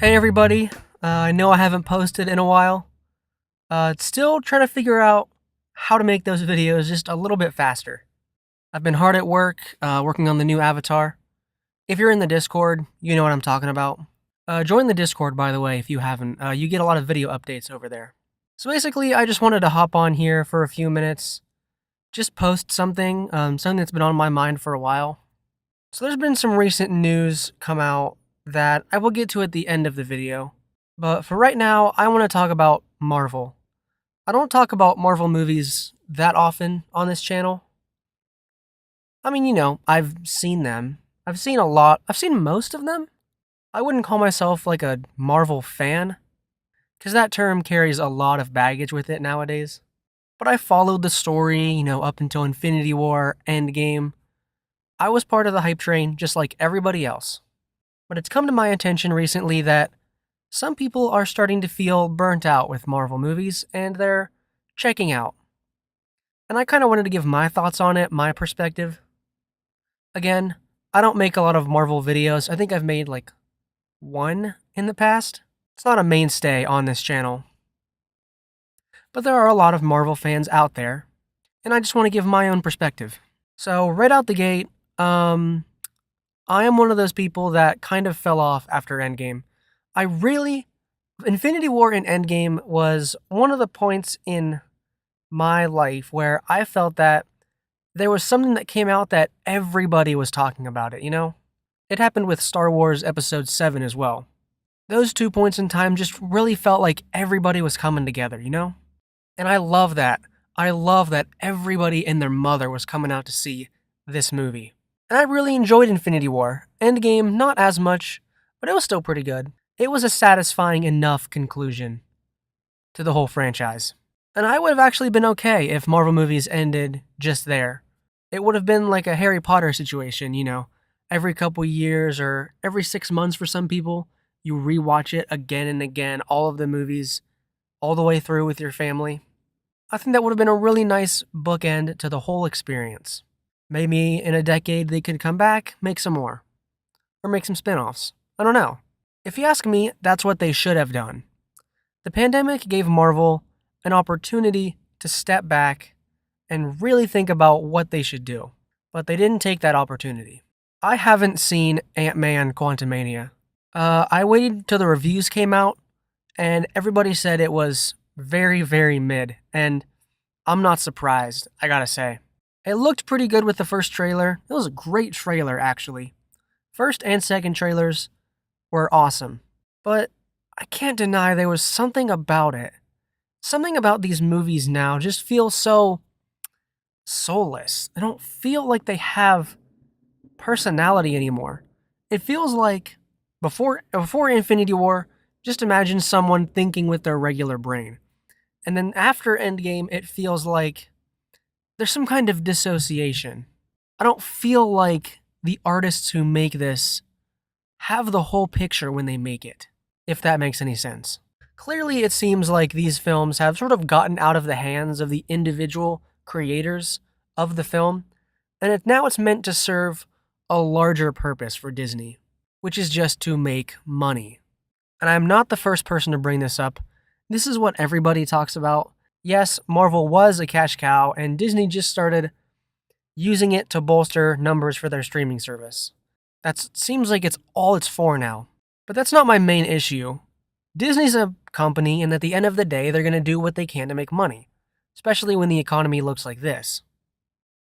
Hey everybody, I know I haven't posted in a while. Still trying to figure out how to make those videos just a little bit faster. I've been hard at work, working on the new avatar. If you're in the Discord, you know what I'm talking about. Join the Discord, by the way, if you haven't. You get a lot of video updates over there. So basically, I just wanted to hop on here for a few minutes, just post something, something that's been on my mind for a while. So there's been some recent news come out that I will get to at the end of the video. But for right now, I want to talk about Marvel. I don't talk about Marvel movies that often on this channel. I mean, I've seen them. I've seen a lot. I've seen most of them. I wouldn't call myself like a Marvel fan, because that term carries a lot of baggage with it nowadays. But I followed the story, up until Infinity War, Endgame. I was part of the hype train just like everybody else. But it's come to my attention recently that some people are starting to feel burnt out with Marvel movies and they're checking out. And I kind of wanted to give my thoughts on it, my perspective. Again, I don't make a lot of Marvel videos. I think I've made like one in the past. It's not a mainstay on this channel. But there are a lot of Marvel fans out there, and I just want to give my own perspective. So, right out the gate, I am one of those people that kind of fell off after Endgame. Infinity War and Endgame was one of the points in my life where I felt that there was something that came out that everybody was talking about it, It happened with Star Wars Episode 7 as well. Those 2 points in time just really felt like everybody was coming together, And I love that. I love that everybody and their mother was coming out to see this movie. And I really enjoyed Infinity War. Endgame, not as much, but it was still pretty good. It was a satisfying enough conclusion to the whole franchise. And I would have actually been okay if Marvel movies ended just there. It would have been like a Harry Potter situation, Every couple years or every 6 months for some people, you rewatch it again and again, all of the movies, all the way through with your family. I think that would have been a really nice bookend to the whole experience. Maybe in a decade they could come back, make some more. Or make some spin-offs. I don't know. If you ask me, that's what they should have done. The pandemic gave Marvel an opportunity to step back and really think about what they should do. But they didn't take that opportunity. I haven't seen Ant-Man Quantumania. I waited till the reviews came out, and everybody said it was very, very mid, and I'm not surprised, I gotta say. It looked pretty good with the first trailer. It was a great trailer, actually. First and second trailers were awesome. But I can't deny there was something about it. Something about these movies now just feels so soulless. They don't feel like they have personality anymore. It feels like before Infinity War, just imagine someone thinking with their regular brain. And then after Endgame, it feels like there's some kind of dissociation. I don't feel like the artists who make this have the whole picture when they make it, if that makes any sense. Clearly, it seems like these films have sort of gotten out of the hands of the individual creators of the film, and now it's meant to serve a larger purpose for Disney, which is just to make money. And I'm not the first person to bring this up. This is what everybody talks about. Yes, Marvel was a cash cow, and Disney just started using it to bolster numbers for their streaming service. That seems like it's all it's for now. But that's not my main issue. Disney's a company, and at the end of the day, they're going to do what they can to make money, especially when the economy looks like this.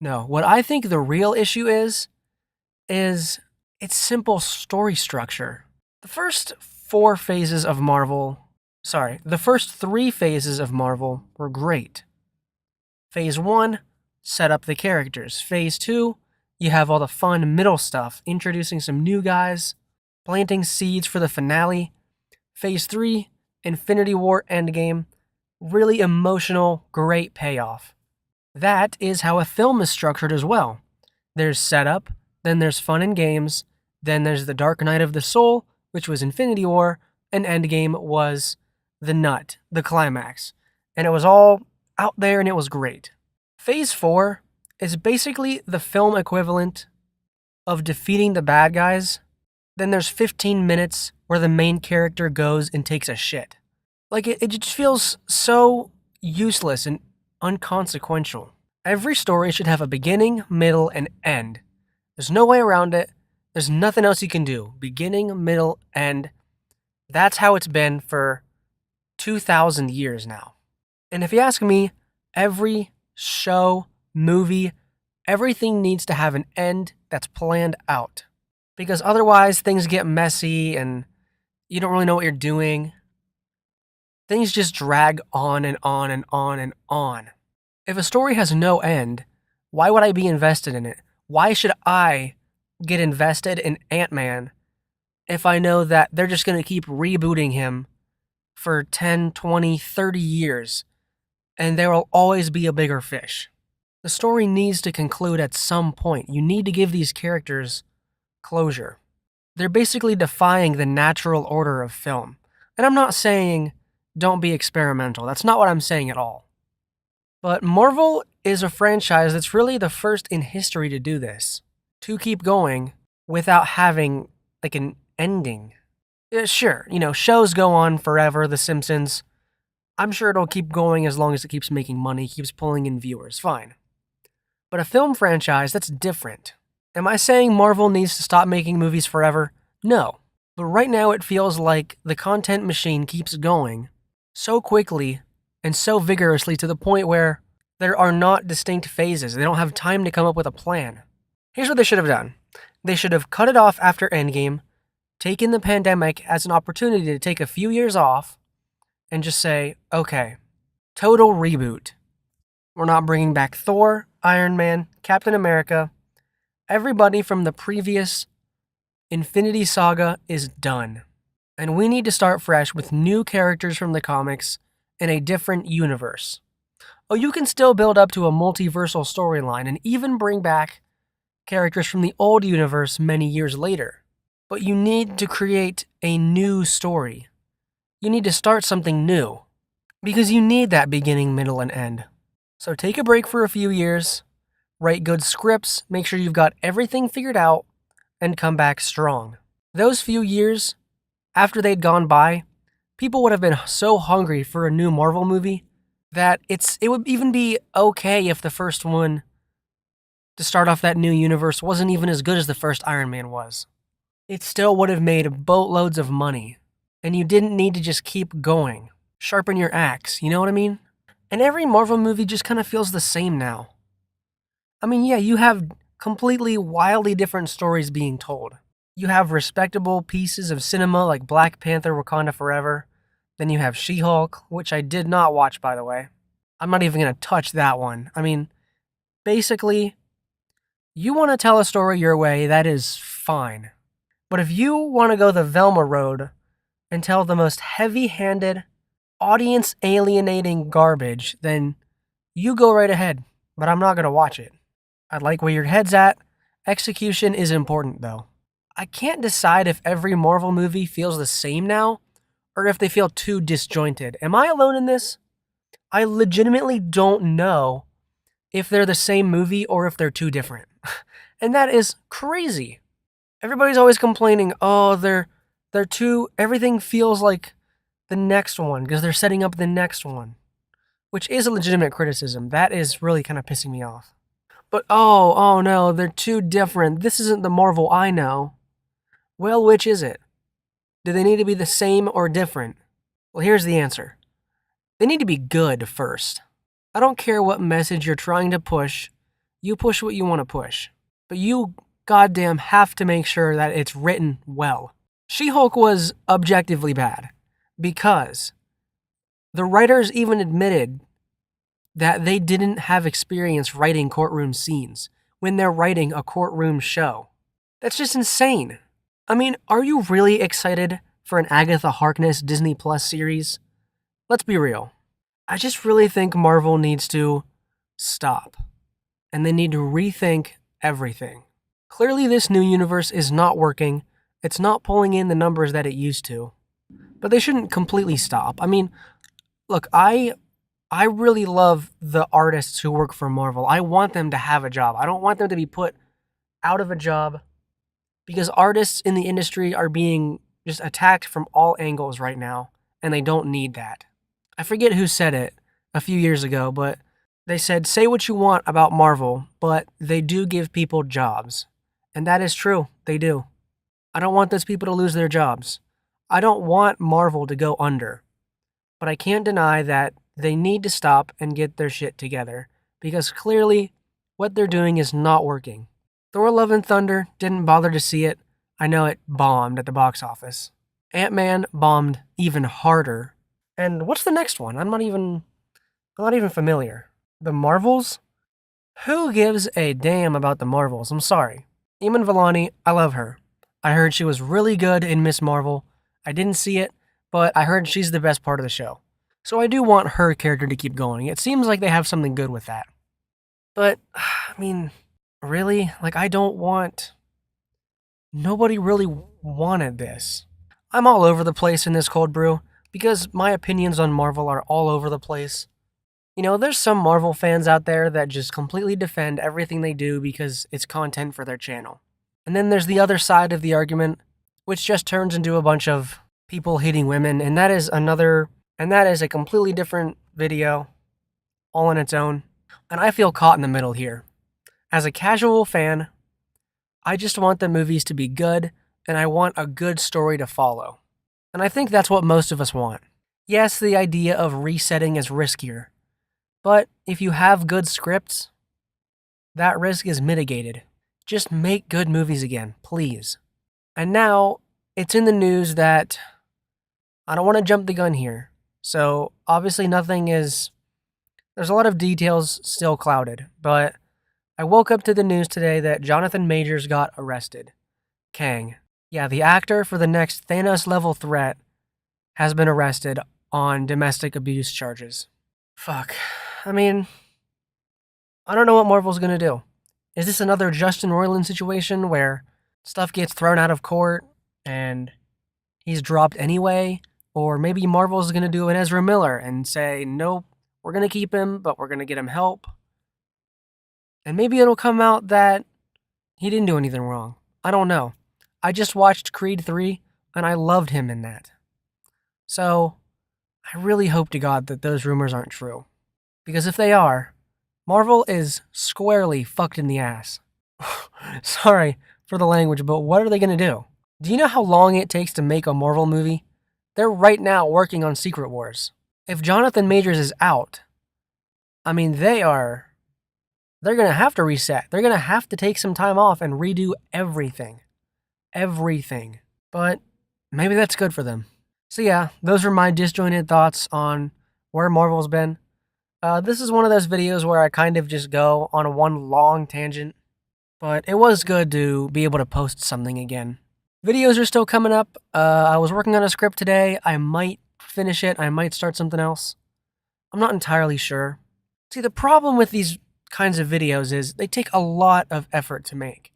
No, what I think the real issue is its simple story structure. The first 3 phases of Marvel were great. Phase 1, set up the characters. Phase 2, you have all the fun middle stuff, introducing some new guys, planting seeds for the finale. Phase 3, Infinity War Endgame, really emotional, great payoff. That is how a film is structured as well. There's setup, then there's fun and games, then there's the Dark Night of the Soul, which was Infinity War, and Endgame was the nut, the climax. And it was all out there and it was great. Phase 4 is basically the film equivalent of defeating the bad guys. Then there's 15 minutes where the main character goes and takes a shit. Like, it just feels so useless and unconsequential. Every story should have a beginning, middle, and end. There's no way around it. There's nothing else you can do. Beginning, middle, end. That's how it's been for 2,000 years now. And if you ask me, every show, movie, everything needs to have an end that's planned out. Because otherwise, things get messy and you don't really know what you're doing. Things just drag on and on and on and on. If a story has no end, why would I be invested in it? Why should I get invested in Ant-Man if I know that they're just going to keep rebooting him for 10, 20, 30 years and there will always be a bigger fish? The story needs to conclude at some point. You need to give these characters closure. They're basically defying the natural order of film. And I'm not saying don't be experimental. That's not what I'm saying at all. But Marvel is a franchise that's really the first in history to do this. To keep going without having like an ending. Sure, shows go on forever, The Simpsons. I'm sure it'll keep going as long as it keeps making money, keeps pulling in viewers, fine. But a film franchise, that's different. Am I saying Marvel needs to stop making movies forever? No. But right now it feels like the content machine keeps going so quickly and so vigorously to the point where there are not distinct phases. They don't have time to come up with a plan. Here's what they should have done. They should have cut it off after Endgame, taken the pandemic as an opportunity to take a few years off, and just say, okay, total reboot. We're not bringing back Thor, Iron Man, Captain America. Everybody from the previous Infinity Saga is done. And we need to start fresh with new characters from the comics in a different universe. Oh, you can still build up to a multiversal storyline and even bring back characters from the old universe many years later. But you need to create a new story. You need to start something new. Because you need that beginning, middle, and end. So take a break for a few years, write good scripts, make sure you've got everything figured out, and come back strong. Those few years, after they'd gone by, people would have been so hungry for a new Marvel movie that it would even be okay if the first one to start off that new universe wasn't even as good as the first Iron Man was. It still would have made boatloads of money, and you didn't need to just keep going. Sharpen your axe, you know what I mean? And every Marvel movie just kind of feels the same now. I mean, yeah, you have completely wildly different stories being told. You have respectable pieces of cinema like Black Panther, Wakanda Forever. Then you have She-Hulk, which I did not watch, by the way. I'm not even going to touch that one. I mean, basically, you want to tell a story your way, that is fine. But if you want to go the Velma road and tell the most heavy-handed, audience-alienating garbage, then you go right ahead. But I'm not going to watch it. I like where your head's at. Execution is important, though. I can't decide if every Marvel movie feels the same now, or if they feel too disjointed. Am I alone in this? I legitimately don't know if they're the same movie or if they're too different. And that is crazy. Everybody's always complaining, oh, they're too, everything feels like the next one because they're setting up the next one, which is a legitimate criticism. That is really kind of pissing me off. But oh no, they're too different. This isn't the Marvel I know. Well, which is it? Do they need to be the same or different? Well, here's the answer. They need to be good first. I don't care what message you're trying to push. You push what you want to push. But you goddamn have to make sure that it's written well. She-Hulk was objectively bad because the writers even admitted that they didn't have experience writing courtroom scenes when they're writing a courtroom show. That's just insane. I mean, are you really excited for an Agatha Harkness Disney Plus series? Let's be real. I just really think Marvel needs to stop. And they need to rethink everything. Clearly this new universe is not working. It's not pulling in the numbers that it used to. But they shouldn't completely stop. I mean, look, I really love the artists who work for Marvel. I want them to have a job. I don't want them to be put out of a job because artists in the industry are being just attacked from all angles right now, and they don't need that. I forget who said it a few years ago, but they said, say what you want about Marvel, but they do give people jobs. And that is true, they do. I don't want those people to lose their jobs. I don't want Marvel to go under. But I can't deny that they need to stop and get their shit together, because clearly what they're doing is not working. Thor Love and Thunder didn't bother to see it. I know it bombed at the box office. Ant-Man bombed even harder. And what's the next one? I'm not even familiar. The Marvels? Who gives a damn about the Marvels? I'm sorry. Iman Vellani, I love her. I heard she was really good in Miss Marvel. I didn't see it, but I heard she's the best part of the show. So I do want her character to keep going. It seems like they have something good with that. But, I mean, really? Like, nobody really wanted this. I'm all over the place in this cold brew because my opinions on Marvel are all over the place. You know, there's some Marvel fans out there that just completely defend everything they do because it's content for their channel. And then there's the other side of the argument, which just turns into a bunch of people hating women, and that is a completely different video, all on its own. And I feel caught in the middle here. As a casual fan, I just want the movies to be good, and I want a good story to follow. And I think that's what most of us want. Yes, the idea of resetting is riskier, but if you have good scripts, that risk is mitigated. Just make good movies again, please. And now, it's in the news that I don't want to jump the gun here. So, obviously there's a lot of details still clouded, but I woke up to the news today that Jonathan Majors got arrested. Kang. Yeah, the actor for the next Thanos-level threat has been arrested on domestic abuse charges. Fuck. I mean, I don't know what Marvel's gonna do. Is this another Justin Roiland situation where stuff gets thrown out of court and he's dropped anyway? Or maybe Marvel's gonna do an Ezra Miller and say, nope, we're gonna keep him, but we're gonna get him help. And maybe it'll come out that he didn't do anything wrong. I don't know. I just watched Creed 3, and I loved him in that. So, I really hope to God that those rumors aren't true. Because if they are, Marvel is squarely fucked in the ass. Sorry for the language, but what are they going to do? Do you know how long it takes to make a Marvel movie? They're right now working on Secret Wars. If Jonathan Majors is out, I mean, they're going to have to reset. They're going to have to take some time off and redo everything. Everything. But maybe that's good for them. So yeah, those are my disjointed thoughts on where Marvel's been. This is one of those videos where I kind of just go on one long tangent, but it was good to be able to post something again. Videos are still coming up. I was working on a script today. I might finish it. I might start something else. I'm not entirely sure. See, the problem with these kinds of videos is they take a lot of effort to make,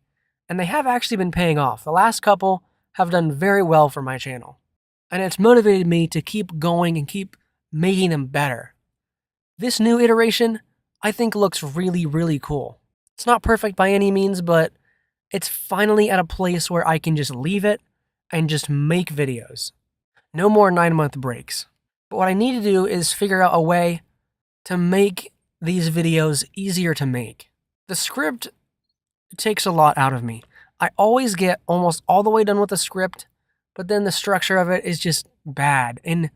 and they have actually been paying off. The last couple have done very well for my channel, and it's motivated me to keep going and keep making them better. This new iteration, I think, looks really, really cool. It's not perfect by any means, but it's finally at a place where I can just leave it and just make videos. No more 9-month breaks. But what I need to do is figure out a way to make these videos easier to make. The script takes a lot out of me. I always get almost all the way done with the script, but then the structure of it is just bad. And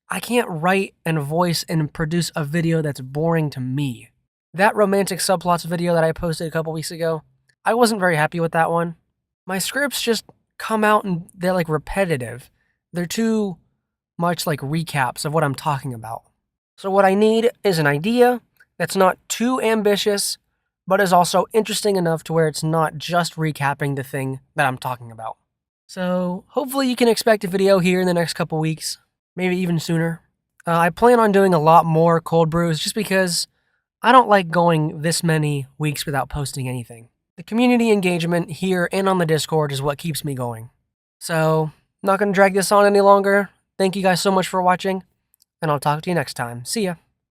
I can't write and voice and produce a video that's boring to me. That romantic subplots video that I posted a couple weeks ago, I wasn't very happy with that one. My scripts just come out and they're like repetitive. They're too much like recaps of what I'm talking about. So what I need is an idea that's not too ambitious, but is also interesting enough to where it's not just recapping the thing that I'm talking about. So hopefully you can expect a video here in the next couple weeks, maybe even sooner. I plan on doing a lot more cold brews just because I don't like going this many weeks without posting anything. The community engagement here and on the Discord is what keeps me going. So, not going to drag this on any longer. Thank you guys so much for watching, and I'll talk to you next time. See ya.